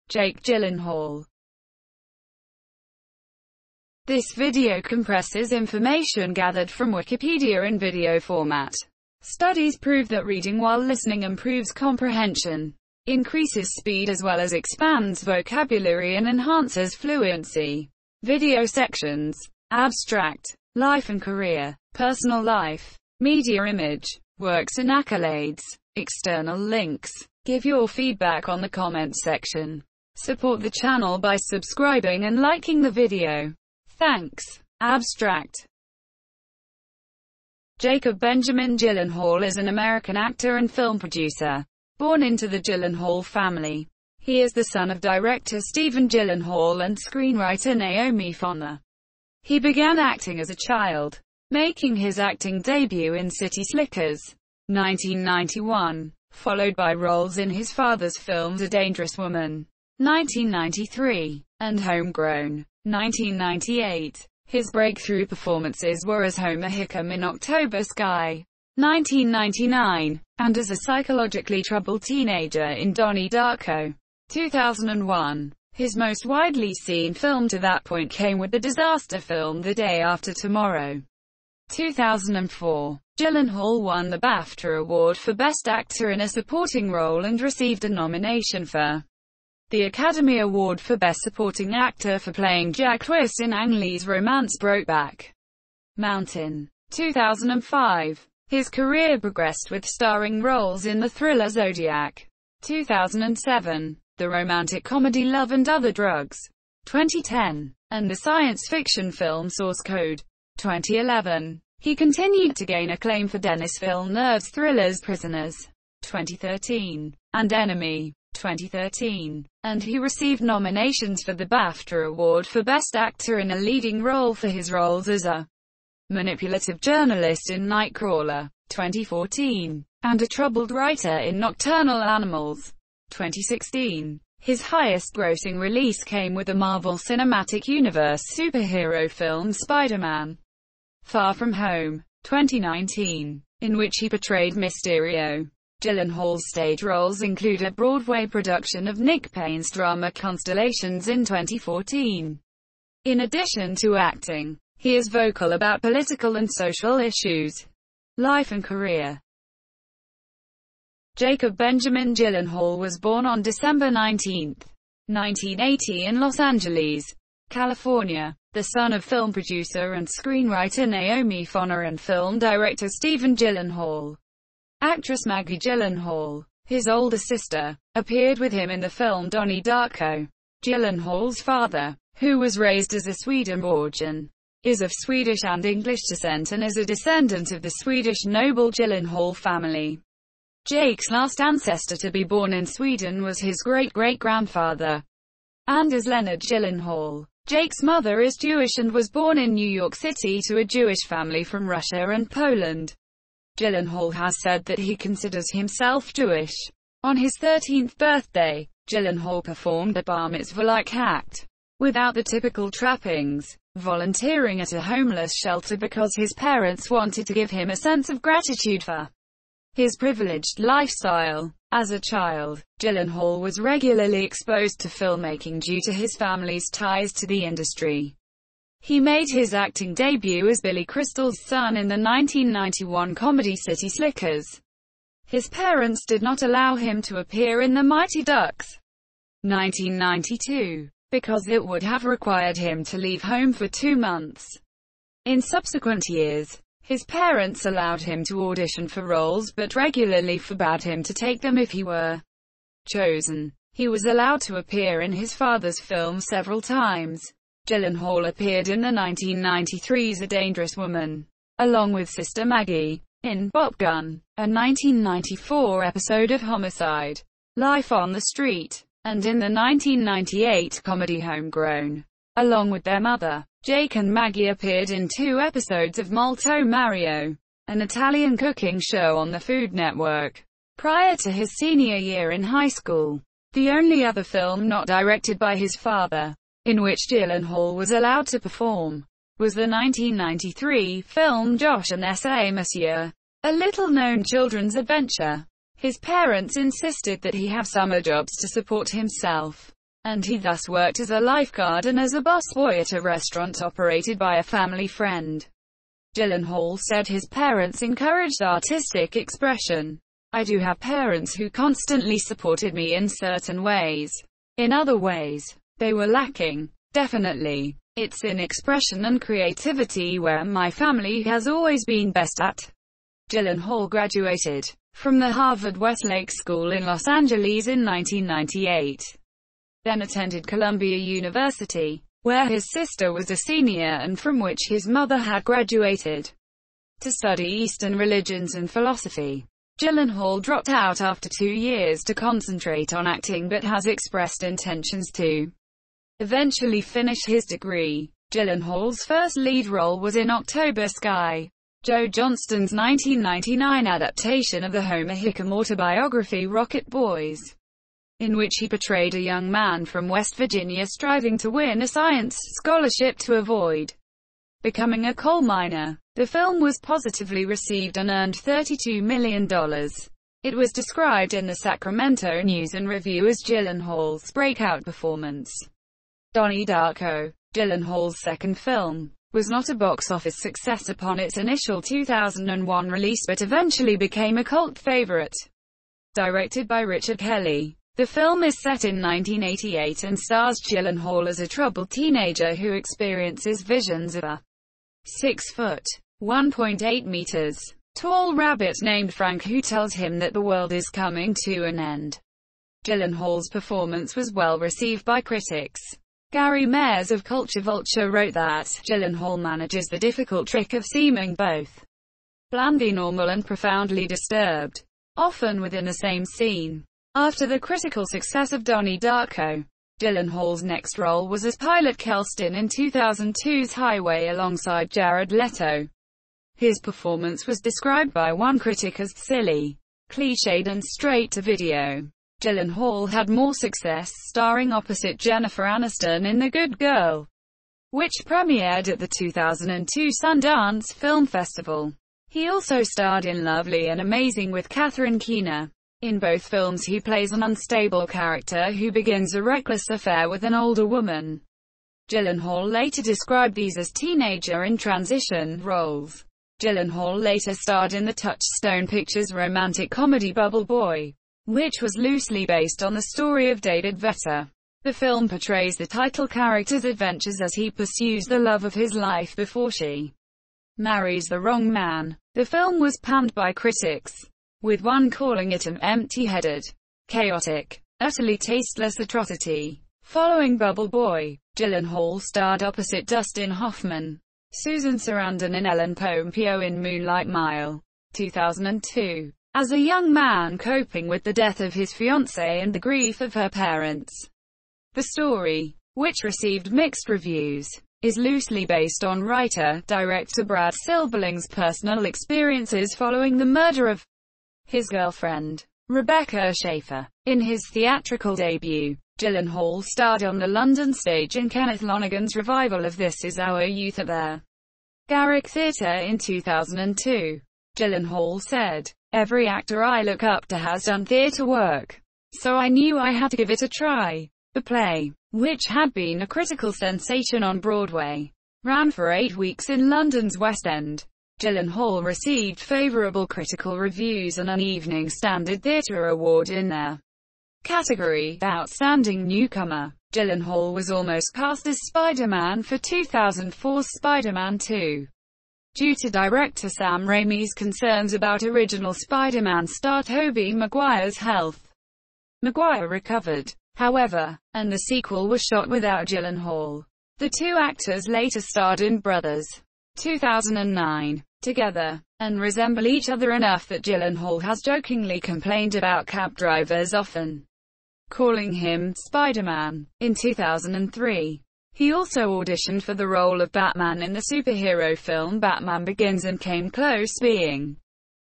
Jake Gyllenhaal. This video compresses information gathered from Wikipedia in video format. Studies prove that reading while listening improves comprehension, increases speed as well as expands vocabulary and enhances fluency. Video sections. Abstract. Life and career. Personal life. Media image. Works and accolades. External links. Give your feedback on the comments section. Support the channel by subscribing and liking the video. Thanks. Abstract. Jacob Benjamin Gyllenhaal is an American actor and film producer, born into the Gyllenhaal family. He is the son of director Stephen Gyllenhaal and screenwriter Naomi Fonner. He began acting as a child, making his acting debut in City Slickers, 1991, followed by roles in his father's films A Dangerous Woman, 1993, and Homegrown, 1998. His breakthrough performances were as Homer Hickam in October Sky, 1999, and as a psychologically troubled teenager in Donnie Darko, 2001. His most widely seen film to that point came with the disaster film The Day After Tomorrow, 2004. Gyllenhaal won the BAFTA Award for Best Actor in a Supporting Role and received a nomination for the Academy Award for Best Supporting Actor for playing Jack Twist in Ang Lee's romance Brokeback Mountain, 2005. His career progressed with starring roles in the thriller Zodiac, 2007, the romantic comedy Love and Other Drugs, 2010, and the science fiction film Source Code, 2011. He continued to gain acclaim for Denis Villeneuve's thrillers Prisoners, 2013, and Enemy, 2013, and he received nominations for the BAFTA Award for Best Actor in a Leading Role for his roles as a manipulative journalist in Nightcrawler, 2014, and a troubled writer in Nocturnal Animals, 2016. His highest-grossing release came with the Marvel Cinematic Universe superhero film Spider-Man Far From Home, 2019, in which he portrayed Mysterio. Gyllenhaal's stage roles include a Broadway production of Nick Payne's drama Constellations in 2014. In addition to acting, he is vocal about political and social issues. Life and career. Jacob Benjamin Gyllenhaal was born on December 19, 1980 in Los Angeles, California, the son of film producer and screenwriter Naomi Fonner and film director Stephen Gyllenhaal. Actress Maggie Gyllenhaal, his older sister, appeared with him in the film Donnie Darko. Gyllenhaal's father, who was raised as a Swedenborgian, is of Swedish and English descent and is a descendant of the Swedish noble Gyllenhaal family. Jake's last ancestor to be born in Sweden was his great-great-grandfather, Anders Leonard Gyllenhaal. Jake's mother is Jewish and was born in New York City to a Jewish family from Russia and Poland. Gyllenhaal has said that he considers himself Jewish. On his 13th birthday, Gyllenhaal performed a bar mitzvah-like act, without the typical trappings, volunteering at a homeless shelter because his parents wanted to give him a sense of gratitude for his privileged lifestyle. As a child, Gyllenhaal was regularly exposed to filmmaking due to his family's ties to the industry. He made his acting debut as Billy Crystal's son in the 1991 comedy City Slickers. His parents did not allow him to appear in The Mighty Ducks, 1992, because it would have required him to leave home for 2 months. In subsequent years, his parents allowed him to audition for roles but regularly forbade him to take them if he were chosen. He was allowed to appear in his father's film several times. Gyllenhaal appeared in the 1993's A Dangerous Woman, along with sister Maggie, in Bop Gun, a 1994 episode of Homicide, Life on the Street, and in the 1998 comedy Homegrown, along with their mother. Jake and Maggie appeared in 2 episodes of Molto Mario, an Italian cooking show on the Food Network, prior to his senior year in high school. The only other film not directed by his father, in which Gyllenhaal was allowed to perform, was the 1993 film Josh and S.A. Monsieur, a little-known children's adventure. His parents insisted that he have summer jobs to support himself, and he thus worked as a lifeguard and as a busboy at a restaurant operated by a family friend. Gyllenhaal said his parents encouraged artistic expression. I do have parents who constantly supported me in certain ways. In other ways, they were lacking. Definitely. It's in expression and creativity where my family has always been best at. Gyllenhaal graduated from the Harvard Westlake School in Los Angeles in 1998. Then attended Columbia University, where his sister was a senior and from which his mother had graduated, to study Eastern religions and philosophy. Gyllenhaal dropped out after 2 years to concentrate on acting but has expressed intentions to eventually finish his degree. Gyllenhaal's first lead role was in October Sky, Joe Johnston's 1999 adaptation of the Homer Hickam autobiography Rocket Boys, in which he portrayed a young man from West Virginia striving to win a science scholarship to avoid becoming a coal miner. The film was positively received and earned $32 million. It was described in the Sacramento News and Review as Gyllenhaal's breakout performance. Donnie Darko, Gyllenhaal's second film, was not a box office success upon its initial 2001 release but eventually became a cult favorite. Directed by Richard Kelly, the film is set in 1988 and stars Gyllenhaal as a troubled teenager who experiences visions of a 6-foot, 1.8 meters, tall rabbit named Frank who tells him that the world is coming to an end. Gyllenhaal's performance was well received by critics. Gary Mayers of Culture Vulture wrote that Gyllenhaal manages the difficult trick of seeming both blandly normal and profoundly disturbed, often within the same scene. After the critical success of Donnie Darko, Gyllenhaal's next role was as Pilot Kelston in 2002's Highway alongside Jared Leto. His performance was described by one critic as silly, cliched and straight-to-video. Gyllenhaal had more success starring opposite Jennifer Aniston in The Good Girl, which premiered at the 2002 Sundance Film Festival. He also starred in Lovely and Amazing with Catherine Keener. In both films he plays an unstable character who begins a reckless affair with an older woman. Gyllenhaal later described these as teenager in transition roles. Gyllenhaal later starred in the Touchstone Pictures romantic comedy Bubble Boy, which was loosely based on the story of David Vetter. The film portrays the title character's adventures as he pursues the love of his life before she marries the wrong man. The film was panned by critics, with one calling it an empty-headed, chaotic, utterly tasteless atrocity. Following Bubble Boy, Gyllenhaal starred opposite Dustin Hoffman, Susan Sarandon and Ellen Pompeo in Moonlight Mile, 2002. As a young man coping with the death of his fiancée and the grief of her parents. The story, which received mixed reviews, is loosely based on writer-director Brad Silberling's personal experiences following the murder of his girlfriend, Rebecca Schaeffer. In his theatrical debut, Gyllenhaal starred on the London stage in Kenneth Lonergan's revival of This Is Our Youth at the Garrick Theatre in 2002. Gyllenhaal said, "Every actor I look up to has done theatre work, so I knew I had to give it a try." The play, which had been a critical sensation on Broadway, ran for 8 weeks in London's West End. Gyllenhaal received favourable critical reviews and an Evening Standard Theatre Award in their category, Outstanding Newcomer. Gyllenhaal was almost cast as Spider-Man for 2004's Spider-Man 2. Due to director Sam Raimi's concerns about original Spider-Man star Tobey Maguire's health, Maguire recovered, however, and the sequel was shot without Gyllenhaal. The two actors later starred in Brothers, 2009, together, and resemble each other enough that Gyllenhaal has jokingly complained about cab drivers often calling him Spider-Man. In 2003, he also auditioned for the role of Batman in the superhero film Batman Begins and came close being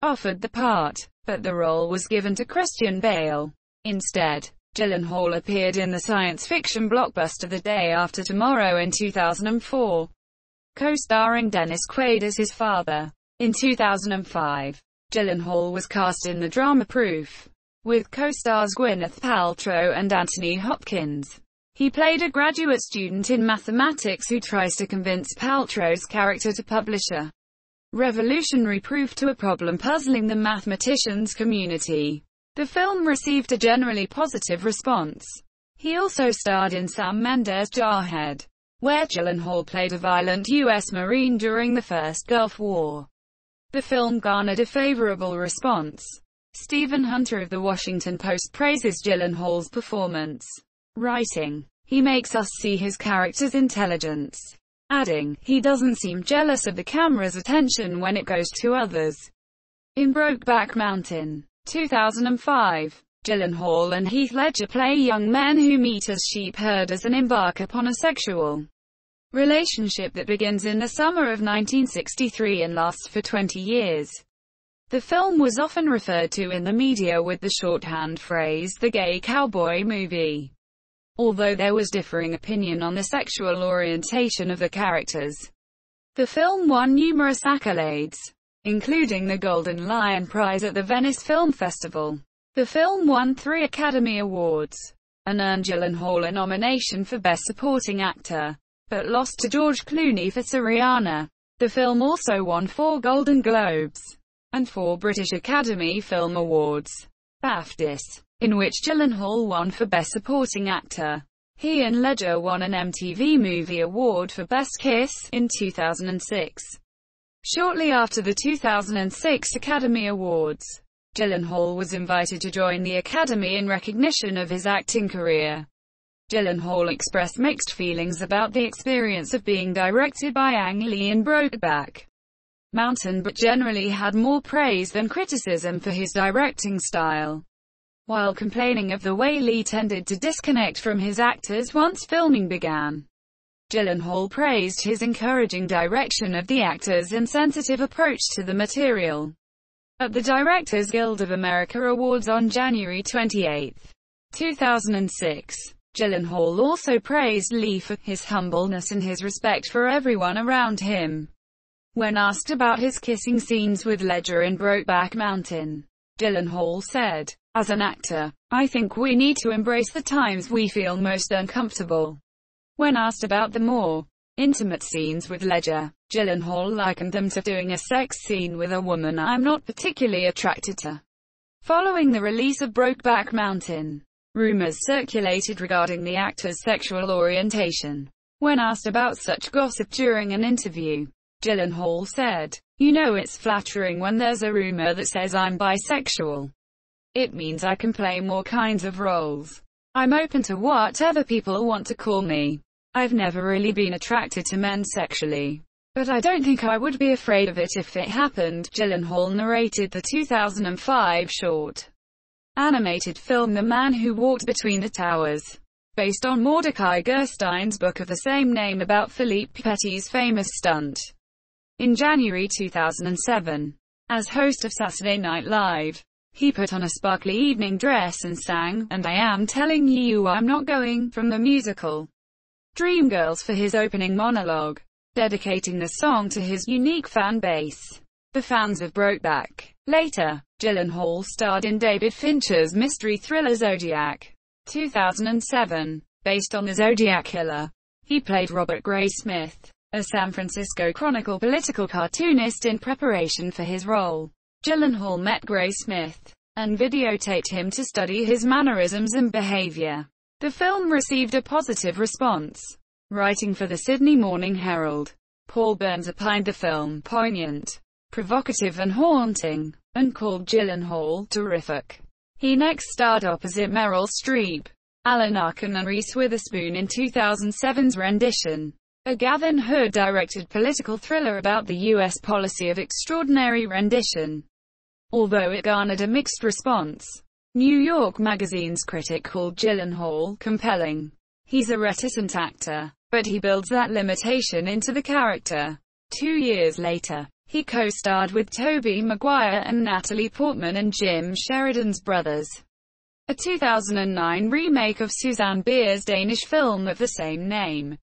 offered the part, but the role was given to Christian Bale. Instead, Gyllenhaal appeared in the science fiction blockbuster The Day After Tomorrow in 2004, co-starring Dennis Quaid as his father. In 2005, Gyllenhaal was cast in the drama Proof, with co-stars Gwyneth Paltrow and Anthony Hopkins. He played a graduate student in mathematics who tries to convince Paltrow's character to publish a revolutionary proof to a problem puzzling the mathematicians community. The film received a generally positive response. He also starred in Sam Mendes' Jarhead, where Gyllenhaal played a violent U.S. Marine during the First Gulf War. The film garnered a favorable response. Stephen Hunter of The Washington Post praises Gyllenhaal's performance, writing, "He makes us see his character's intelligence," adding, "He doesn't seem jealous of the camera's attention when it goes to others." In Brokeback Mountain, 2005, Gyllenhaal and Heath Ledger play young men who meet as sheep herders and embark upon a sexual relationship that begins in the summer of 1963 and lasts for 20 years. The film was often referred to in the media with the shorthand phrase, "the gay cowboy movie." Although there was differing opinion on the sexual orientation of the characters, the film won numerous accolades, including the Golden Lion Prize at the Venice Film Festival. The film won 3 Academy Awards, and earned Gyllenhaal a nomination for Best Supporting Actor, but lost to George Clooney for Syriana. The film also won 4 Golden Globes, and 4 British Academy Film Awards, BAFTAs, in which Gyllenhaal won for Best Supporting Actor. He and Ledger won an MTV Movie Award for Best Kiss in 2006. Shortly after the 2006 Academy Awards, Gyllenhaal was invited to join the Academy in recognition of his acting career. Gyllenhaal expressed mixed feelings about the experience of being directed by Ang Lee in Brokeback Mountain, but generally had more praise than criticism for his directing style, while complaining of the way Lee tended to disconnect from his actors once filming began. Gyllenhaal praised his encouraging direction of the actors and sensitive approach to the material. At the Directors Guild of America Awards on January 28, 2006, Gyllenhaal also praised Lee for his humbleness and his respect for everyone around him. When asked about his kissing scenes with Ledger in Brokeback Mountain, Gyllenhaal said, "As an actor, I think we need to embrace the times we feel most uncomfortable." When asked about the more intimate scenes with Ledger, Gyllenhaal likened them to doing a sex scene with a woman I'm not particularly attracted to. Following the release of Brokeback Mountain, rumors circulated regarding the actor's sexual orientation. When asked about such gossip during an interview, Gyllenhaal said, "You know, it's flattering when there's a rumor that says I'm bisexual. It means I can play more kinds of roles. I'm open to whatever people want to call me. I've never really been attracted to men sexually, but I don't think I would be afraid of it if it happened." Gyllenhaal narrated the 2005 short animated film The Man Who Walked Between the Towers, based on Mordecai Gerstein's book of the same name about Philippe Petit's famous stunt. In January 2007, as host of Saturday Night Live, he put on a sparkly evening dress and sang, "And I Am Telling You I'm Not Going," from the musical Dreamgirls for his opening monologue, dedicating the song to his unique fan base, the fans of Brokeback. Later, Gyllenhaal starred in David Fincher's mystery thriller Zodiac, 2007, based on the Zodiac Killer. He played Robert Gray Smith, a San Francisco Chronicle political cartoonist in preparation for his role. Gyllenhaal met Gray Smith and videotaped him to study his mannerisms and behavior. The film received a positive response. Writing for the Sydney Morning Herald, Paul Burns opined the film poignant, provocative and haunting, and called Gyllenhaal terrific. He next starred opposite Meryl Streep, Alan Arkin and Reese Witherspoon in 2007's rendition, a Gavin Hood-directed political thriller about the U.S. policy of extraordinary rendition. Although it garnered a mixed response, New York Magazine's critic called Gyllenhaal compelling. He's a reticent actor, but he builds that limitation into the character. 2 years later, he co-starred with Tobey Maguire and Natalie Portman and Jim Sheridan's Brothers, a 2009 remake of Susanne Bier's Danish film of the same name.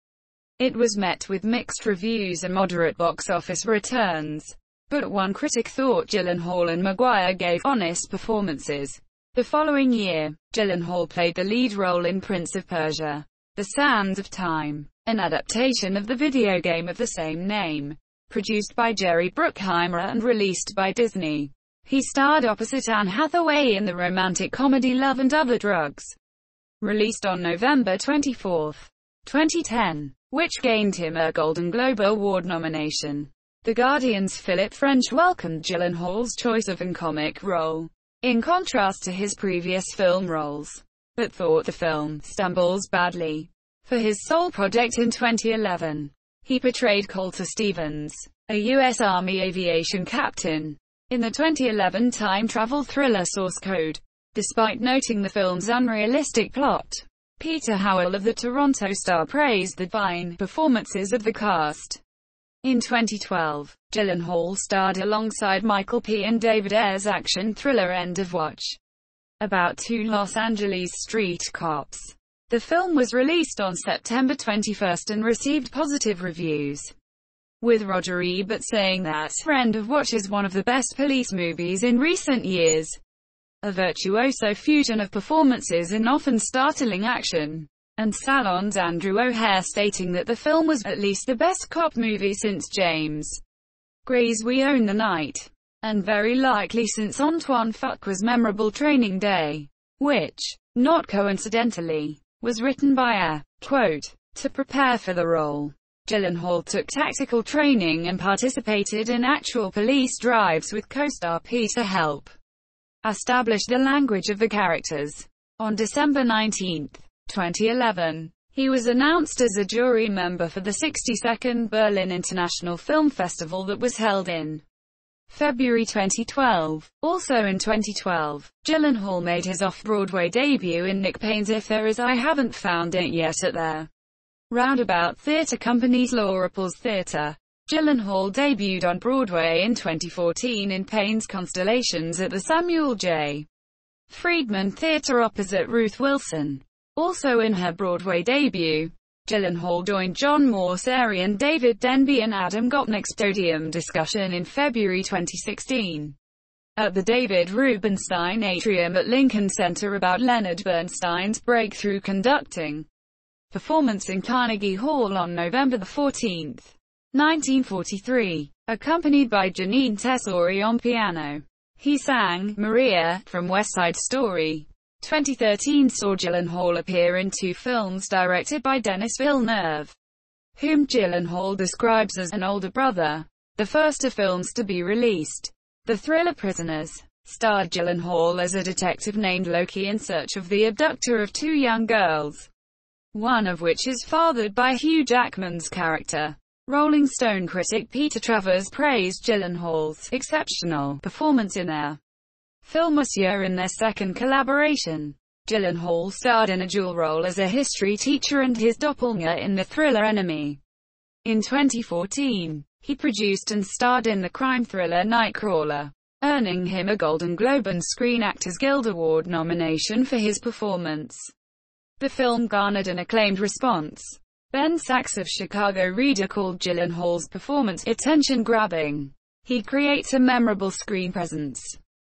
It was met with mixed reviews and moderate box office returns, but one critic thought Gyllenhaal and Maguire gave honest performances. The following year, Gyllenhaal played the lead role in Prince of Persia, The Sands of Time, an adaptation of the video game of the same name, produced by Jerry Bruckheimer and released by Disney. He starred opposite Anne Hathaway in the romantic comedy Love and Other Drugs, released on November 24, 2010, which gained him a Golden Globe Award nomination. The Guardian's Philip French welcomed Gyllenhaal's choice of an comic role, in contrast to his previous film roles, but thought the film stumbles badly. For his sole project in 2011, he portrayed Colter Stevens, a U.S. Army aviation captain, in the 2011 time travel thriller Source Code. Despite noting the film's unrealistic plot, Peter Howell of the Toronto Star praised the fine performances of the cast. In 2012, Gyllenhaal starred alongside Michael P. and David Ayer's action thriller End of Watch, about two Los Angeles street cops. The film was released on September 21 and received positive reviews, with Roger Ebert saying that End of Watch is one of the best police movies in recent years. A virtuoso fusion of performances and often startling action. And Salon's Andrew O'Hare stating that the film was at least the best cop movie since James Gray's We Own the Night, and very likely since Antoine Fuqua's memorable Training Day, which, not coincidentally, was written by Ayer. Quote, to prepare for the role, Gyllenhaal took tactical training and participated in actual police drives with co-star Peter help establish the language of the characters. On December 19, 2011, he was announced as a jury member for the 62nd Berlin International Film Festival that was held in February 2012. Also in 2012, Gyllenhaal made his off-Broadway debut in Nick Payne's If There Is I Haven't Found It Yet at their Roundabout Theatre Company's Law Rappels Theatre. Gyllenhaal debuted on Broadway in 2014 in Payne's Constellations at the Samuel J. Friedman Theatre opposite Ruth Wilson. Also in her Broadway debut, Gyllenhaal joined John Morseri and David Denby and Adam Gopnik's podium discussion in February 2016 at the David Rubenstein Atrium at Lincoln Center about Leonard Bernstein's breakthrough conducting performance in Carnegie Hall on November 14, 1943, accompanied by Janine Tesori on piano. He sang Maria from West Side Story. 2013 saw Gyllenhaal appear in two films directed by Denis Villeneuve, whom Gyllenhaal describes as an older brother. The first of films to be released, the thriller Prisoners, starred Gyllenhaal as a detective named Loki in search of the abductor of two young girls, one of which is fathered by Hugh Jackman's character. Rolling Stone critic Peter Travers praised Gyllenhaal's exceptional performance in their film Monsieur in their second collaboration. Gyllenhaal starred in a dual role as a history teacher and his doppelganger in the thriller Enemy. In 2014, he produced and starred in the crime thriller Nightcrawler, earning him a Golden Globe and Screen Actors Guild Award nomination for his performance. The film garnered an acclaimed response. Ben Sachs of Chicago Reader called Gyllenhaal's performance attention-grabbing. He creates a memorable screen presence.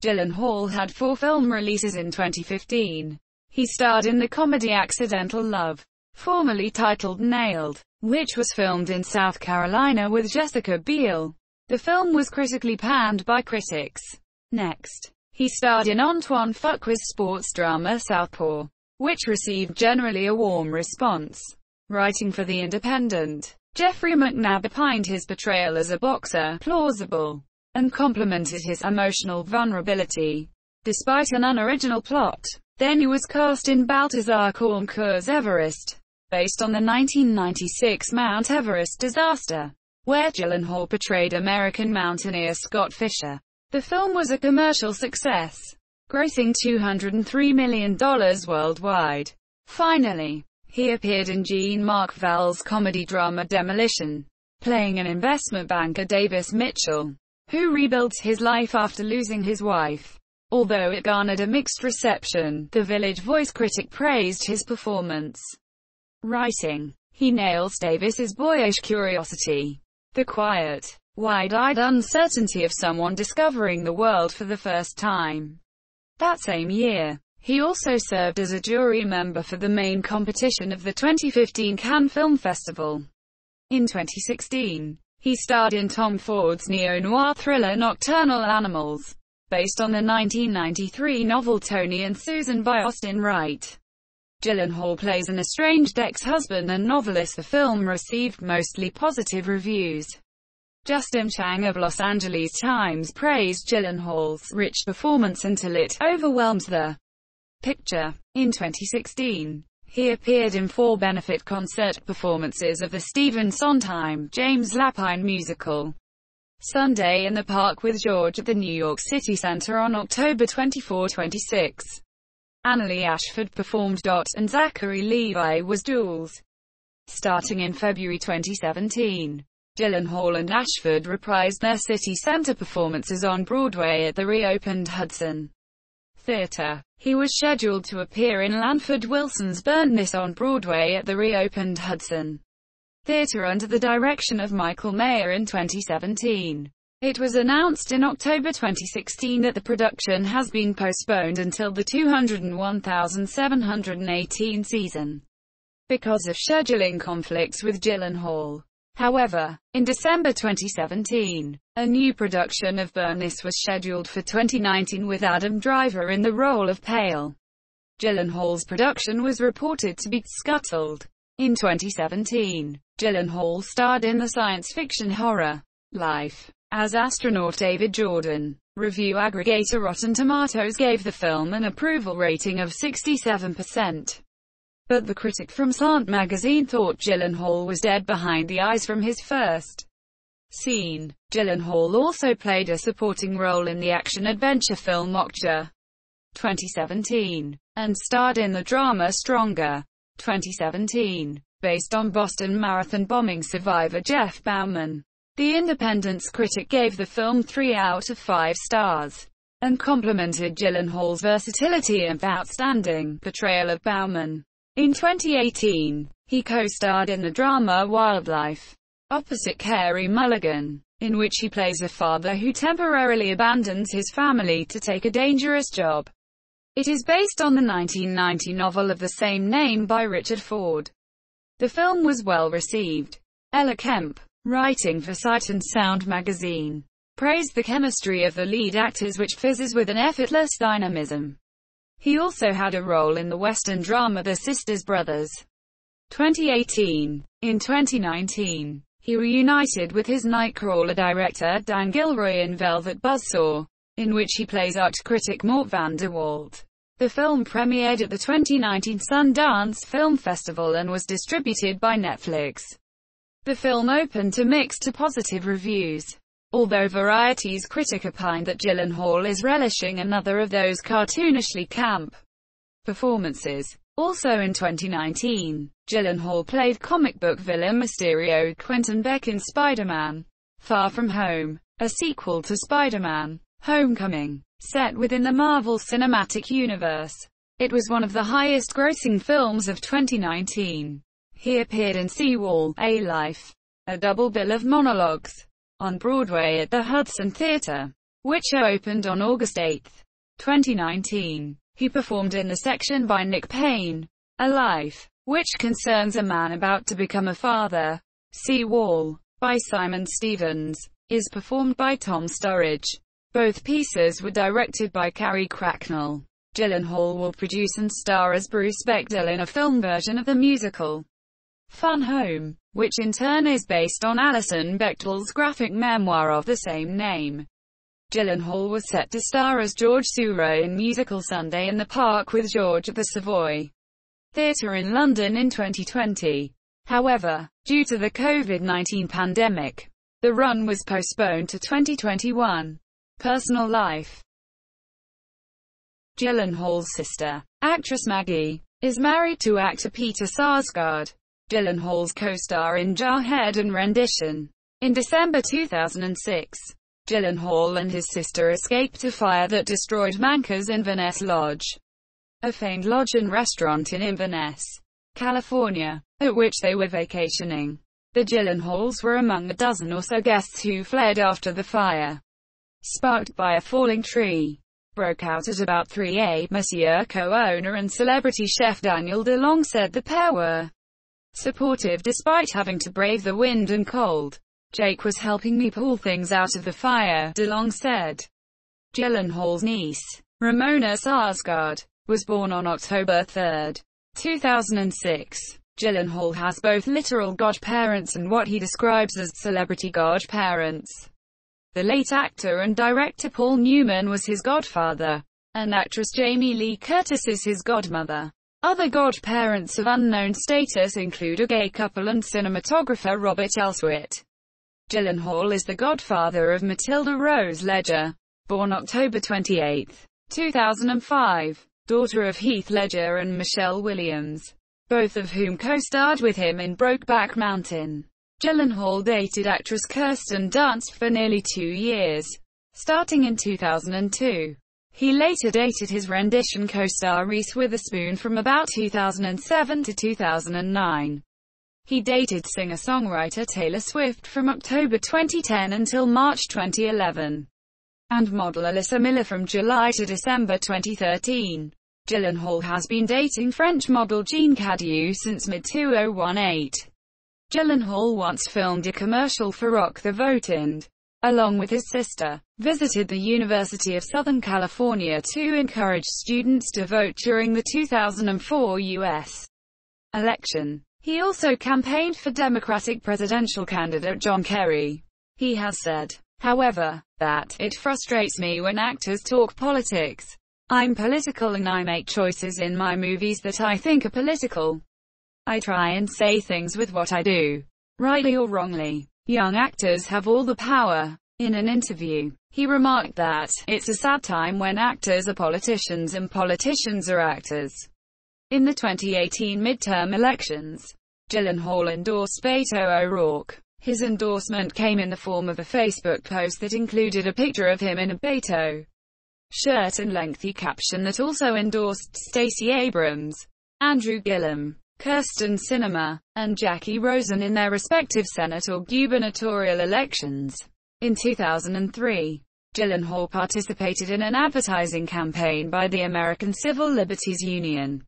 Gyllenhaal had 4 film releases in 2015. He starred in the comedy Accidental Love, formerly titled Nailed, which was filmed in South Carolina with Jessica Biel. The film was critically panned by critics. Next, he starred in Antoine Fuqua's sports drama Southpaw, which received generally a warm response. Writing for The Independent, Jeffrey McNabb opined his portrayal as a boxer plausible, and complimented his emotional vulnerability. Despite an unoriginal plot, then he was cast in Balthazar Kornkour's Everest, based on the 1996 Mount Everest disaster, where Gyllenhaal portrayed American mountaineer Scott Fisher. The film was a commercial success, grossing $203 million worldwide. Finally, he appeared in Jean-Marc Val's comedy drama Demolition, playing an investment banker Davis Mitchell, who rebuilds his life after losing his wife. Although it garnered a mixed reception, The Village Voice critic praised his performance. Writing, he nails Davis's boyish curiosity, the quiet, wide-eyed uncertainty of someone discovering the world for the first time. That same year, He also served as a jury member for the main competition of the 2015 Cannes Film Festival. In 2016, he starred in Tom Ford's neo-noir thriller Nocturnal Animals, based on the 1993 novel Tony and Susan by Austin Wright. Gyllenhaal plays an estranged ex-husband and novelist. The film received mostly positive reviews. Justin Chang of Los Angeles Times praised Gyllenhaal's rich performance until it overwhelmed the picture. In 2016, he appeared in 4 benefit concert performances of the Stephen Sondheim, James Lapine musical, Sunday in the Park with George at the New York City Center on October 24-26. Annalie Ashford performed Dot, and Zachary Levi was Jules. Starting in February 2017, Gyllenhaal and Ashford reprised their City Center performances on Broadway at the reopened Hudson Theater. He was scheduled to appear in Lanford Wilson's Burness on Broadway at the reopened Hudson Theater under the direction of Michael Mayer in 2017. It was announced in October 2016 that the production has been postponed until the 201,718 season because of scheduling conflicts with Gyllenhaal. However, in December 2017, a new production of Burness was scheduled for 2019 with Adam Driver in the role of Pale. Gyllenhaal's production was reported to be scuttled. In 2017, Gyllenhaal starred in the science fiction horror Life as astronaut David Jordan. Review aggregator Rotten Tomatoes gave the film an approval rating of 67%. But the critic from Slant magazine thought Gyllenhaal was dead behind the eyes from his first scene. Gyllenhaal also played a supporting role in the action-adventure film Okja 2017, and starred in the drama Stronger 2017, based on Boston Marathon bombing survivor Jeff Bauman. The Independent's critic gave the film 3 out of 5 stars, and complimented Gyllenhaal's versatility and outstanding portrayal of Bauman. In 2018, he co-starred in the drama Wildlife, opposite Carey Mulligan, in which he plays a father who temporarily abandons his family to take a dangerous job. It is based on the 1990 novel of the same name by Richard Ford. The film was well received. Ella Kemp, writing for Sight and Sound magazine, praised the chemistry of the lead actors, which fizzes with an effortless dynamism. He also had a role in the Western drama The Sisters Brothers 2018. In 2019, he reunited with his Nightcrawler director Dan Gilroy in Velvet Buzzsaw, in which he plays art critic Mort van der Walt. The film premiered at the 2019 Sundance Film Festival and was distributed by Netflix. The film opened to mixed to positive reviews, although Variety's critic opined that Gyllenhaal is relishing another of those cartoonishly camp performances. Also in 2019, Gyllenhaal played comic book villain Mysterio Quentin Beck in Spider-Man: Far From Home, a sequel to Spider-Man: Homecoming, set within the Marvel Cinematic Universe. It was one of the highest-grossing films of 2019. He appeared in Seawall, A Life, a double bill of monologues, on Broadway at the Hudson Theater, which opened on August 8, 2019. He performed in the section by Nick Payne, A Life, which concerns a man about to become a father. Seawall, by Simon Stevens, is performed by Tom Sturridge. Both pieces were directed by Carrie Cracknell. Gyllenhaal will produce and star as Bruce Bechdel in a film version of the musical Fun Home, which in turn is based on Alison Bechdel's graphic memoir of the same name. Gyllenhaal was set to star as George Seurat in musical Sunday in the Park with George at the Savoy Theatre in London in 2020. However, due to the COVID-19 pandemic, the run was postponed to 2021. Personal life. Gyllenhaal's sister, actress Maggie, is married to actor Peter Sarsgaard, Gyllenhaal's co-star in Jarhead and Rendition. In December 2006, Gyllenhaal and his sister escaped a fire that destroyed Manca's Inverness Lodge, a famed lodge and restaurant in Inverness, California, at which they were vacationing. The Gyllenhaals were among a dozen or so guests who fled after the fire, sparked by a falling tree. broke out at about 3 a.m. Monsieur co-owner and celebrity chef Daniel DeLong said the pair were supportive despite having to brave the wind and cold. Jake was helping me pull things out of the fire, DeLong said. Gyllenhaal's niece, Ramona Sarsgaard, was born on October 3, 2006. Gyllenhaal has both literal godparents and what he describes as celebrity godparents. The late actor and director Paul Newman was his godfather, and actress Jamie Lee Curtis is his godmother. Other godparents of unknown status include a gay couple and cinematographer Robert Elswit. Gyllenhaal is the godfather of Matilda Rose Ledger, born October 28, 2005, daughter of Heath Ledger and Michelle Williams, both of whom co-starred with him in Brokeback Mountain. Gyllenhaal dated actress Kirsten Dunst for nearly 2 years, starting in 2002. He later dated his rendition co-star Reese Witherspoon from about 2007 to 2009. He dated singer-songwriter Taylor Swift from October 2010 until March 2011, and model Alyssa Miller from July to December 2013. Gyllenhaal has been dating French model Jean Cadieux since mid-2018. Gyllenhaal once filmed a commercial for Rock the Vote and, along with his sister, visited the University of Southern California to encourage students to vote during the 2004 U.S. election. He also campaigned for Democratic presidential candidate John Kerry. He has said, however, that it frustrates me when actors talk politics. I'm political and I make choices in my movies that I think are political. I try and say things with what I do, rightly or wrongly. Young actors have all the power. In an interview, he remarked that, it's a sad time when actors are politicians and politicians are actors. In the 2018 midterm elections, Gyllenhaal endorsed Beto O'Rourke. His endorsement came in the form of a Facebook post that included a picture of him in a Beto shirt and lengthy caption that also endorsed Stacey Abrams, Andrew Gillum, Kirsten Sinema, and Jackie Rosen in their respective Senate or gubernatorial elections. In 2003, Gyllenhaal participated in an advertising campaign by the American Civil Liberties Union.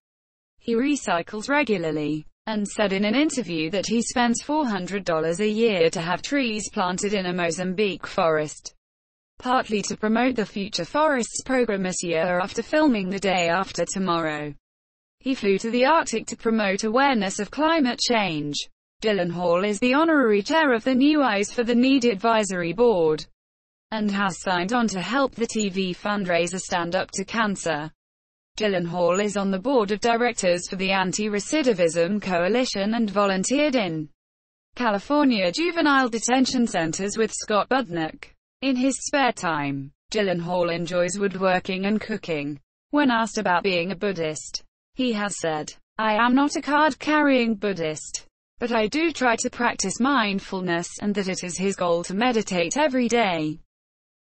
He recycles regularly, and said in an interview that he spends $400 a year to have trees planted in a Mozambique forest, partly to promote the Future Forests program this year after filming The Day After Tomorrow. He flew to the Arctic to promote awareness of climate change. Gyllenhaal is the honorary chair of the New Eyes for the Need Advisory Board, and has signed on to help the TV fundraiser Stand Up to Cancer. Gyllenhaal is on the board of directors for the Anti-Recidivism Coalition and volunteered in California juvenile detention centers with Scott Budnick. In his spare time, Gyllenhaal enjoys woodworking and cooking. When asked about being a Buddhist, he has said, I am not a card-carrying Buddhist, but I do try to practice mindfulness, and that it is his goal to meditate every day.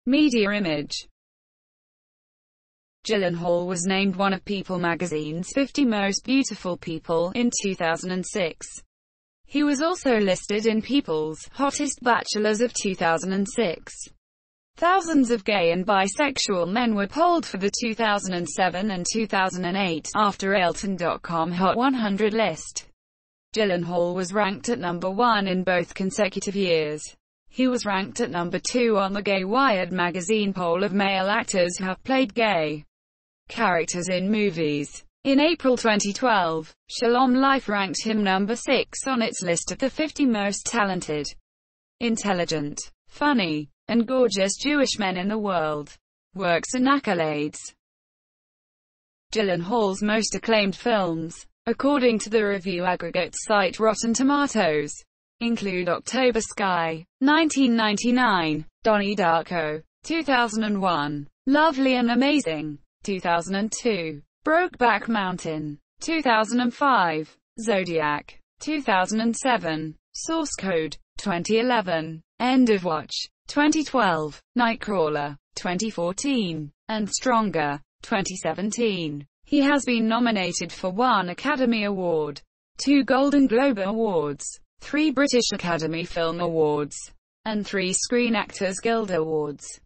Media image. Gyllenhaal was named one of People magazine's 50 Most Beautiful People in 2006. He was also listed in People's Hottest Bachelors of 2006. Thousands of gay and bisexual men were polled for the 2007 and 2008 AfterElton.com Hot 100 list. Gyllenhaal was ranked at number 1 in both consecutive years. He was ranked at number 2 on the Gay Wired magazine poll of male actors who have played gay characters in movies. In April 2012, Shalom Life ranked him number 6 on its list of the 50 most talented, intelligent, funny, and gorgeous Jewish men in the world. Works and accolades. Gyllenhaal's most acclaimed films, according to the review aggregate site Rotten Tomatoes, include October Sky, 1999, Donnie Darko, 2001, Lovely and Amazing, 2002, Brokeback Mountain, 2005, Zodiac, 2007, Source Code, 2011, End of Watch, 2012, Nightcrawler, 2014, and Stronger, 2017. He has been nominated for 1 Academy Award, 2 Golden Globe Awards, 3 British Academy Film Awards, and 3 Screen Actors Guild Awards.